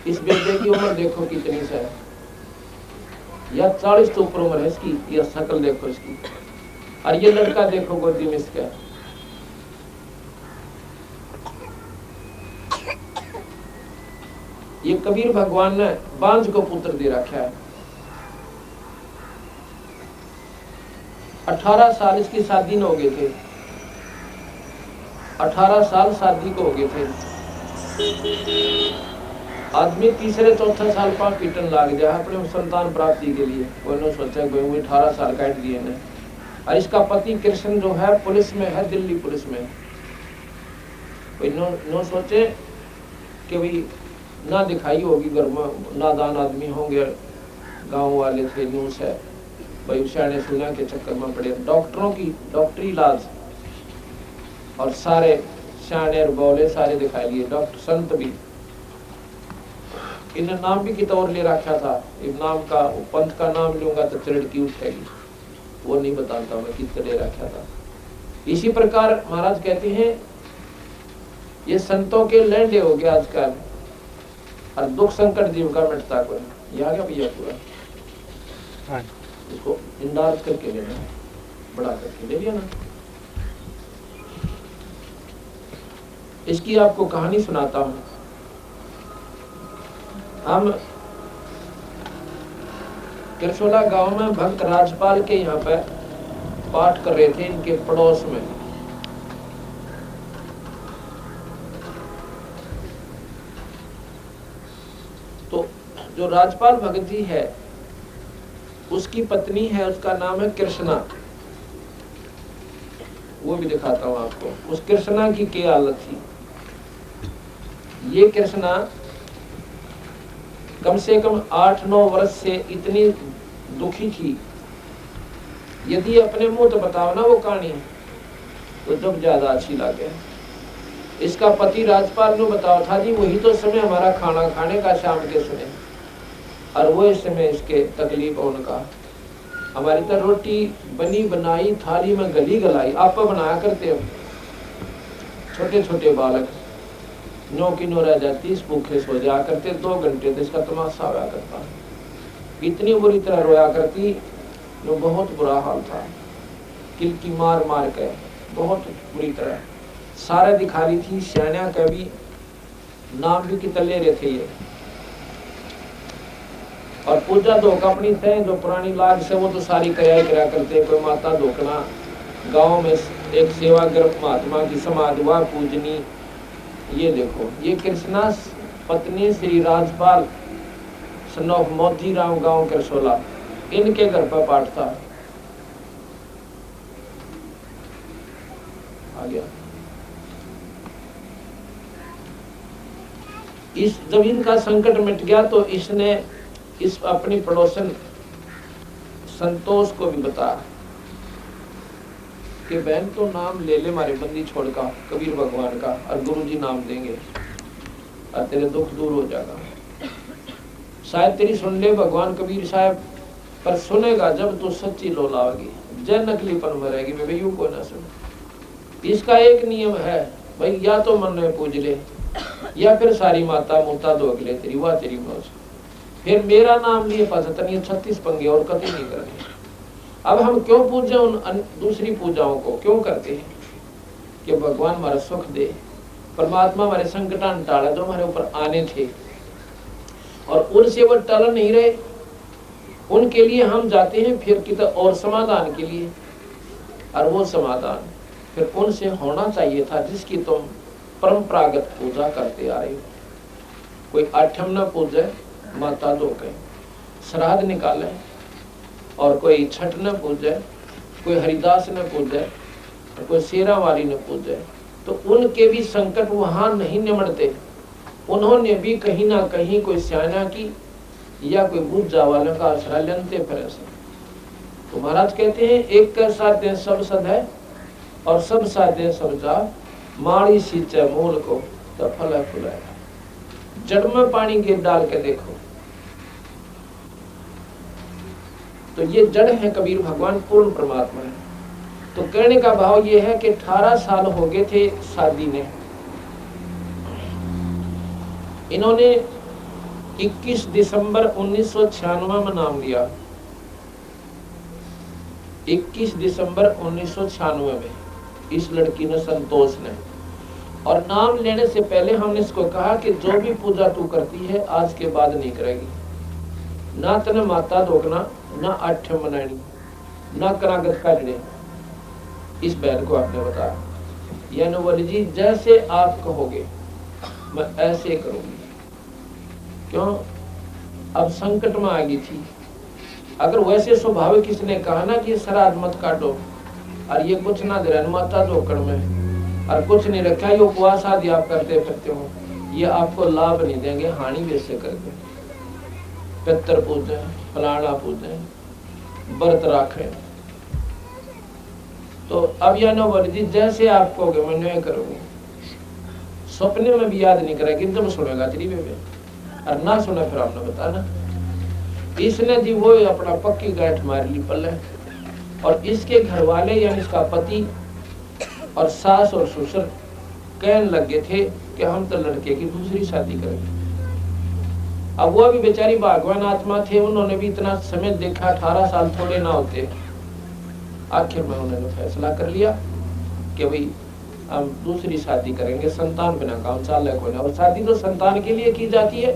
इस बेटे की उम्र देखो कितनी से है, या 40 तो ऊपर उम्र है इसकी, यह शक्ल देखो इसकी, और ये लड़का देखो गोदी में इसका। ये कबीर भगवान ने बांझ को पुत्र दे रखा है। 18 साल इसकी शादी न हो गए थे, 18 साल शादी को हो गए थे। आदमी तीसरे चौथे साल पर पीटन लाग जाए अपने संतान प्राप्ति के लिए, उन्होंने सोचा कि 18 साल काट दिए ने। और इसका पति कृष्ण जो है पुलिस में है, दिल्ली पुलिस में, कोई नो सोचे कि भाई ना दिखाई होगी घर में, नादान आदमी होंगे, गांव वाले थे, न्यूज है भाई सियाने सुना के चक्कर में पड़े। डॉक्टरों की डॉक्टरी इलाज और सारे सियाने और बोले सारे दिखाई लिए, डॉक्टर संत भी। इन्हें नाम भी कितना और ले रखा था, इस नाम का पंथ का नाम लूंगा तो चिड़की उठेगी, वो नहीं बताता मैं कितना ले रखा था। इसी प्रकार महाराज कहते हैं ये संतों के लैंडे हो गया आजकल, और दुख संकट जीव का मिटता कोई। ये आ गया भैया पूरा, इसको इंदाज करके लेना, बड़ा करके ले लिया ना। इसकी आपको कहानी सुनाता हूं। हम किरसोला गांव में भक्त राजपाल के यहाँ पर पाठ कर रहे थे, इनके पड़ोस में। तो जो राजपाल भगत जी है उसकी पत्नी है, उसका नाम है कृष्णा। वो भी दिखाता हूं आपको। उस कृष्णा की क्या हालत थी। ये कृष्णा कम से कम 8-9 वर्ष से इतनी दुखी थी, यदि अपने मुंह तो बताओ ना वो कहानी तो जब ज्यादा अच्छी लगे। इसका पति राजपाल ने बताओ था जी वही तो समय हमारा खाना खाने का शाम के समय, और वो इस समय इसके तकलीफ उनका। हमारी तो रोटी बनी बनाई थाली में गली गलाई आप बनाया करते हो, छोटे छोटे बालक 9 की 9 रह जाती, इस भूखे सो जाया करते 2 घंटे तो इसका तमाशा होया करता। इतनी बुरी तरह रोया करती, जो बहुत बुरा हाल था, किलकी मार मार के बहुत बुरी तरह सारे दिखा रही थी। सैन्या का भी नाम भी कितने ले रहे थे ये। और पूजा धोक अपनी थे जो पुरानी लाग से वो तो सारी करा करते। कोई माता धोकना, गांव में एक सेवाग्रस्त महात्मा की समाधि हुआ पूजनी। ये देखो ये कृष्णा पत्नी श्री राजपाल सन ऑफ मोतीराम गांव किरसोला, इनके घर पर पाठ था। आ गया। इस जब इनका संकट मिट गया तो इसने इस अपनी पड़ोसन संतोष को भी बताया कि बहन तो नाम ले ले मारे बंदी छोड़ का, कबीर भगवान का, और गुरु जी नाम देंगे और तेरे दुख दूर हो जाएगा। शायद तेरी सुन ले भगवान कबीर साहब, पर सुनेगा जब तू सच्ची लोलाओगी, जय नकलीपन में रहेगी। भाई यूं को ना सुन। इसका एक नियम है भाई, या तो मन में पूज ले या फिर सारी माता मूता धोक ले तेरी, वाह तेरी मौज। फिर मेरा नाम लिए पानी 36 पंगे और कभी नहीं करने। अब हम क्यों पूजे उन दूसरी पूजाओं को, क्यों करते हैं कि भगवान हमारा सुख दे, परमात्मा हमारे संकटान टाला जो हमारे ऊपर आने थे, और उनसे वो टल नहीं रहे, उनके लिए हम जाते हैं फिर कितना और समाधान के लिए। और वो समाधान फिर उनसे होना चाहिए था जिसकी तुम परंपरागत पूजा करते आ रहे हो। कोई आठम न पूजे माता दो के श्राद्ध निकाले, और कोई छठ न पूजे, कोई हरिदास न पूजे, कोई शेरावारी न पूजे, तो उनके भी संकट वहां नहीं निमटते। उन्होंने भी कहीं ना कहीं कोई स्याना की या कोई बुझा वालों का आश्रय लेते फिर से। तो महाराज कहते हैं एक कर साध्य सब सद है और सब साध्य सब जा, माड़ी सींचे मूल को तो फल फुलाएगा। जड़ में पानी गिर डाल के देखो तो ये जड़ है कबीर भगवान, पूर्ण परमात्मा है। तो कहने का भाव ये है कि 18 साल हो गए थे शादी ने। इन्होंने 21 दिसंबर 1996 में नाम लिया। 21 दिसंबर 1996 में इस लड़की ने, संतोष ने। और नाम लेने से पहले हमने इसको कहा कि जो भी पूजा तू करती है आज के बाद नहीं करेगी, ना तने माता धोकना, ना आठ्य मनानी, ना करागत करने। इस बहन को आपने बताया, यानी बोली जी जैसे आप कहोगे मैं ऐसे करूंगी। क्यों? अब संकट में आ गई थी। अगर वैसे स्वभाव किसने कहा ना कि श्राद्ध मत काटो और ये कुछ ना दे रहा माता धोकड़ में, और कुछ नहीं रखा, ये उपवास आदि आप करते फिरते हो, ये आपको लाभ नहीं देंगे, हानि भी इससे करते। पितर पूजे, फलाना पूजे, व्रत राखे, तो अब यह न बोली थी जैसे आप कहोगे मैं नहीं करूंगी। सपने में भी याद नहीं करेगी, जब सुनेगा त्रिवे में, और ना सुने फिर आपने बताना। इसने जी वो अपना पक्की गांठ मार ली पल्ले, और इसके घर वाले यानी इसका पति और सास और ससुर कहने लगे थे कि हम तो लड़के की दूसरी शादी करेंगे। अब वो भी बेचारी भगवान आत्मा थे, उन्होंने भी इतना समय देखा, 18 साल थोड़े ना होते। आखिर में उन्होंने फैसला कर लिया कि भाई हम दूसरी शादी करेंगे, संतान बिना काम चाल है कोई ना। और शादी तो संतान के लिए की जाती है।